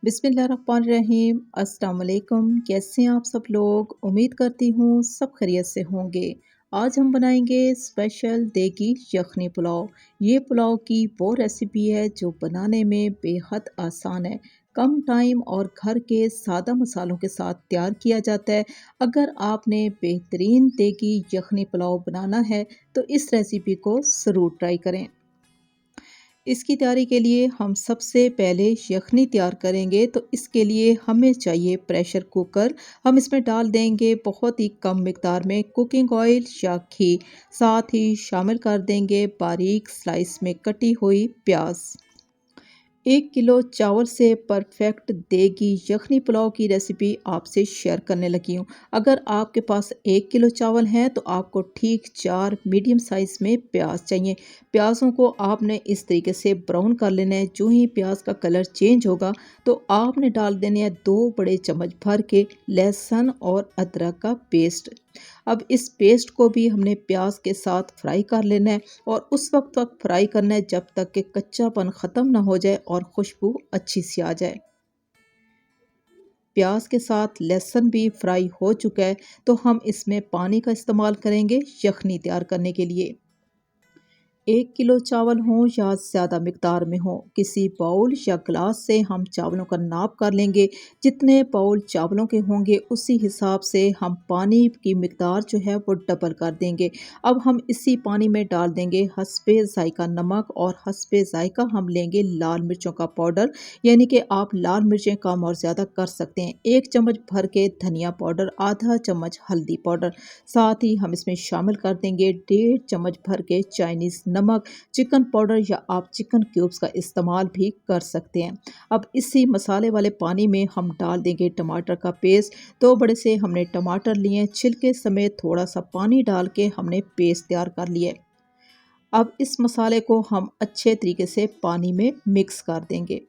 बिस्मिल्लाहिर्रहमानिर्रहीम। अस्सलाम वालेकुम। कैसे हैं आप सब लोग? उम्मीद करती हूँ सब खैरियत से होंगे। आज हम बनाएंगे स्पेशल देगी यखनी पुलाव। ये पुलाव की वो रेसिपी है जो बनाने में बेहद आसान है, कम टाइम और घर के सादा मसालों के साथ तैयार किया जाता है। अगर आपने बेहतरीन देगी यखनी पुलाव बनाना है तो इस रेसिपी को ज़रूर ट्राई करें। इसकी तैयारी के लिए हम सबसे पहले यखनी तैयार करेंगे, तो इसके लिए हमें चाहिए प्रेशर कुकर। हम इसमें डाल देंगे बहुत ही कम मिकदार में कुकिंग ऑयल या घी। साथ ही शामिल कर देंगे बारीक स्लाइस में कटी हुई प्याज। 1 किलो चावल से परफेक्ट देगी यखनी पुलाव की रेसिपी आपसे शेयर करने लगी हूँ। अगर आपके पास 1 किलो चावल हैं तो आपको ठीक 4 मीडियम साइज़ में प्याज चाहिए। प्याज़ों को आपने इस तरीके से ब्राउन कर लेना है। जो ही प्याज का कलर चेंज होगा तो आपने डाल देने हैं 2 बड़े चम्मच भर के लहसुन और अदरक का पेस्ट। अब इस पेस्ट को भी हमने प्याज के साथ फ्राई कर लेना है और उस वक्त तक फ्राई करना है जब तक कि कच्चापन ख़त्म ना हो जाए और खुशबू अच्छी सी आ जाए। प्याज के साथ लहसुन भी फ्राई हो चुका है, तो हम इसमें पानी का इस्तेमाल करेंगे यखनी तैयार करने के लिए। 1 किलो चावल हों या ज़्यादा मिकदार में हो, किसी बाउल या ग्लास से हम चावलों का नाप कर लेंगे। जितने बाउल चावलों के होंगे उसी हिसाब से हम पानी की मिकदार जो है वो डबल कर देंगे। अब हम इसी पानी में डाल देंगे हस्बे ज़ायका नमक और हस्बे ज़ायका हम लेंगे लाल मिर्चों का पाउडर, यानी कि आप लाल मिर्चें कम और ज़्यादा कर सकते हैं। 1 चम्मच भर के धनिया पाउडर, आधा चम्मच हल्दी पाउडर। साथ ही हम इसमें शामिल कर देंगे 1.5 चम्मच भर के चाइनीज़ नमक, चिकन पाउडर या आप चिकन क्यूब्स का इस्तेमाल भी कर सकते हैं। अब इसी मसाले वाले पानी में हम डाल देंगे टमाटर का पेस्ट। 2 बड़े से हमने टमाटर लिए, छिलके समेत थोड़ा सा पानी डाल के हमने पेस्ट तैयार कर लिया है। अब इस मसाले को हम अच्छे तरीके से पानी में मिक्स कर देंगे।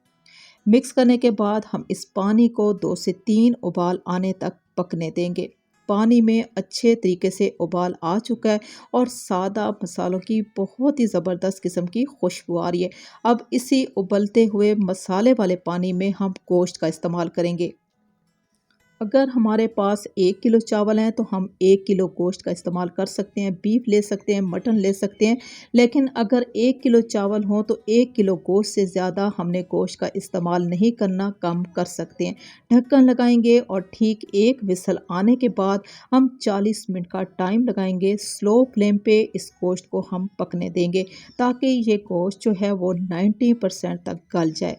मिक्स करने के बाद हम इस पानी को 2 से 3 उबाल आने तक पकने देंगे। पानी में अच्छे तरीके से उबाल आ चुका है और सादा मसालों की बहुत ही ज़बरदस्त किस्म की खुशबू आ रही है। अब इसी उबलते हुए मसाले वाले पानी में हम गोश्त का इस्तेमाल करेंगे। अगर हमारे पास 1 किलो चावल हैं तो हम 1 किलो गोश्त का इस्तेमाल कर सकते हैं। बीफ ले सकते हैं, मटन ले सकते हैं। लेकिन अगर 1 किलो चावल हों तो 1 किलो गोश्त से ज़्यादा हमने गोश्त का इस्तेमाल नहीं करना, कम कर सकते हैं। ढक्कन लगाएंगे और ठीक 1 विसल आने के बाद हम 40 मिनट का टाइम लगाएंगे। स्लो फ्लेम पे इस गोश्त को हम पकने देंगे ताकि ये गोश्त जो है वो 90% तक गल जाए।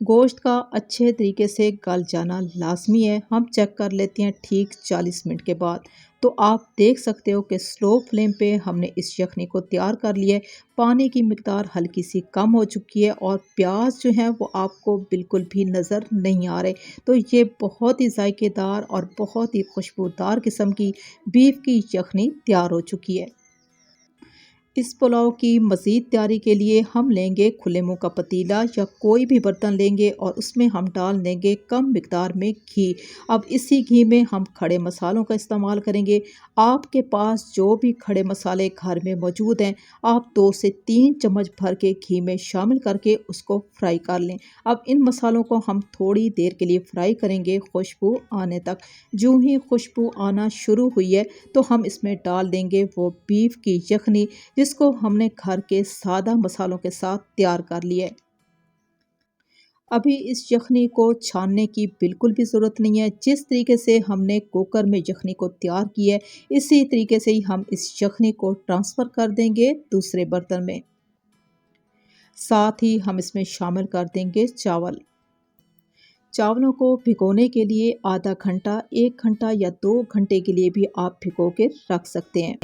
गोश्त का अच्छे तरीके से गल जाना लाजमी है। हम चेक कर लेते हैं ठीक 40 मिनट के बाद। तो आप देख सकते हो कि स्लो फ्लेम पे हमने इस यखनी को तैयार कर लिया है। पानी की मिकदार हल्की सी कम हो चुकी है और प्याज जो है वो आपको बिल्कुल भी नज़र नहीं आ रहे। तो ये बहुत ही जायकेदार और बहुत ही खुशबूदार किस्म की बीफ की यखनी तैयार हो चुकी है। इस पुलाव की मज़ीद तैयारी के लिए हम लेंगे खुले मुँह का पतीला या कोई भी बर्तन लेंगे और उसमें हम डाल देंगे कम मिकदार में घी। अब इसी घी में हम खड़े मसालों का इस्तेमाल करेंगे। आपके पास जो भी खड़े मसाले घर में मौजूद हैं, आप 2 से 3 चम्मच भर के घी में शामिल करके उसको फ्राई कर लें। अब इन मसालों को हम थोड़ी देर के लिए फ्राई करेंगे खुशबू आने तक। जो ही खुशबू आना शुरू हुई है तो हम इसमें डाल देंगे वो बीफ की यखनी जिसको हमने घर के सादा मसालों के साथ तैयार कर लिया है। अभी इस यखनी को छानने की बिल्कुल भी ज़रूरत नहीं है। जिस तरीके से हमने कुकर में यखनी को तैयार किया है इसी तरीके से ही हम इस यखनी को ट्रांसफ़र कर देंगे दूसरे बर्तन में। साथ ही हम इसमें शामिल कर देंगे चावल। चावलों को भिगोने के लिए आधा घंटा, 1 घंटा या 2 घंटे के लिए भी आप भिगो के रख सकते हैं।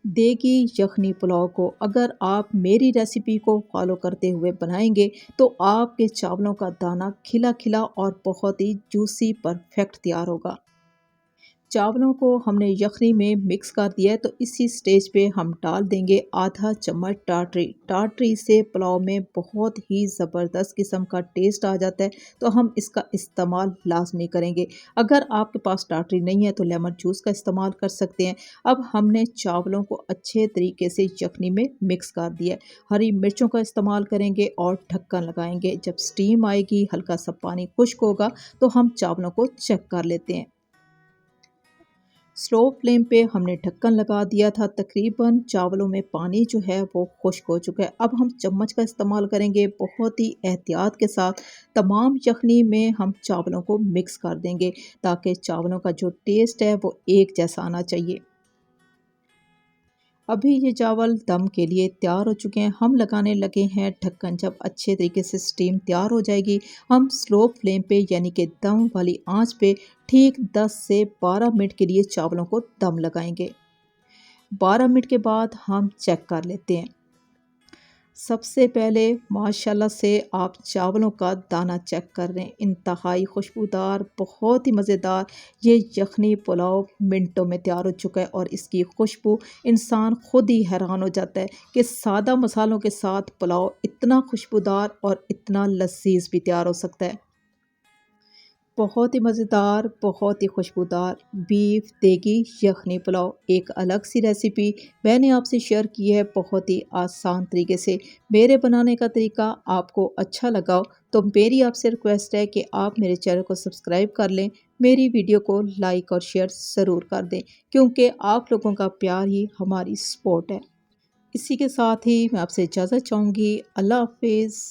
देगी यखनी पुलाव को अगर आप मेरी रेसिपी को फॉलो करते हुए बनाएंगे तो आपके चावलों का दाना खिला खिला और बहुत ही जूसी परफेक्ट तैयार होगा। चावलों को हमने यखनी में मिक्स कर दिया है, तो इसी स्टेज पे हम डाल देंगे आधा चम्मच टाटरी। टाटरी से पुलाव में बहुत ही ज़बरदस्त किस्म का टेस्ट आ जाता है, तो हम इसका इस्तेमाल लाजमी करेंगे। अगर आपके पास टाटरी नहीं है तो लेमन जूस का इस्तेमाल कर सकते हैं। अब हमने चावलों को अच्छे तरीके से यखनी में मिक्स कर दिया है। हरी मिर्चों का इस्तेमाल करेंगे और ढक्कन लगाएंगे। जब स्टीम आएगी, हल्का सा पानी खुश्क होगा, तो हम चावलों को चेक कर लेते हैं। स्लो फ्लेम पे हमने ढक्कन लगा दिया था। तकरीबन चावलों में पानी जो है वो खुश्क हो चुका है। अब हम चम्मच का इस्तेमाल करेंगे। बहुत ही एहतियात के साथ तमाम यखनी में हम चावलों को मिक्स कर देंगे, ताकि चावलों का जो टेस्ट है वो एक जैसा आना चाहिए। अभी ये चावल दम के लिए तैयार हो चुके हैं। हम लगाने लगे हैं ढक्कन। जब अच्छे तरीके से स्टीम तैयार हो जाएगी, हम स्लो फ्लेम पे यानी कि दम वाली आंच पे ठीक 10 से 12 मिनट के लिए चावलों को दम लगाएंगे। 12 मिनट के बाद हम चेक कर लेते हैं। सबसे पहले माशाल्लाह से आप चावलों का दाना चेक कर रहे हैं, इंतहाई खुशबूदार, बहुत ही मज़ेदार ये यखनी पुलाव मिनटों में तैयार हो चुका है। और इसकी खुशबू इंसान खुद ही हैरान हो जाता है कि सादा मसालों के साथ पुलाव इतना खुशबूदार और इतना लजीज भी तैयार हो सकता है। बहुत ही मज़ेदार, बहुत ही खुशबूदार बीफ देगी यखनी पुलाव, एक अलग सी रेसिपी मैंने आपसे शेयर की है बहुत ही आसान तरीके से। मेरे बनाने का तरीका आपको अच्छा लगा हो तो मेरी आपसे रिक्वेस्ट है कि आप मेरे चैनल को सब्सक्राइब कर लें, मेरी वीडियो को लाइक और शेयर ज़रूर कर दें, क्योंकि आप लोगों का प्यार ही हमारी सपोर्ट है। इसी के साथ ही मैं आपसे इजाज़त चाहूँगी। अल्लाह हाफिज़।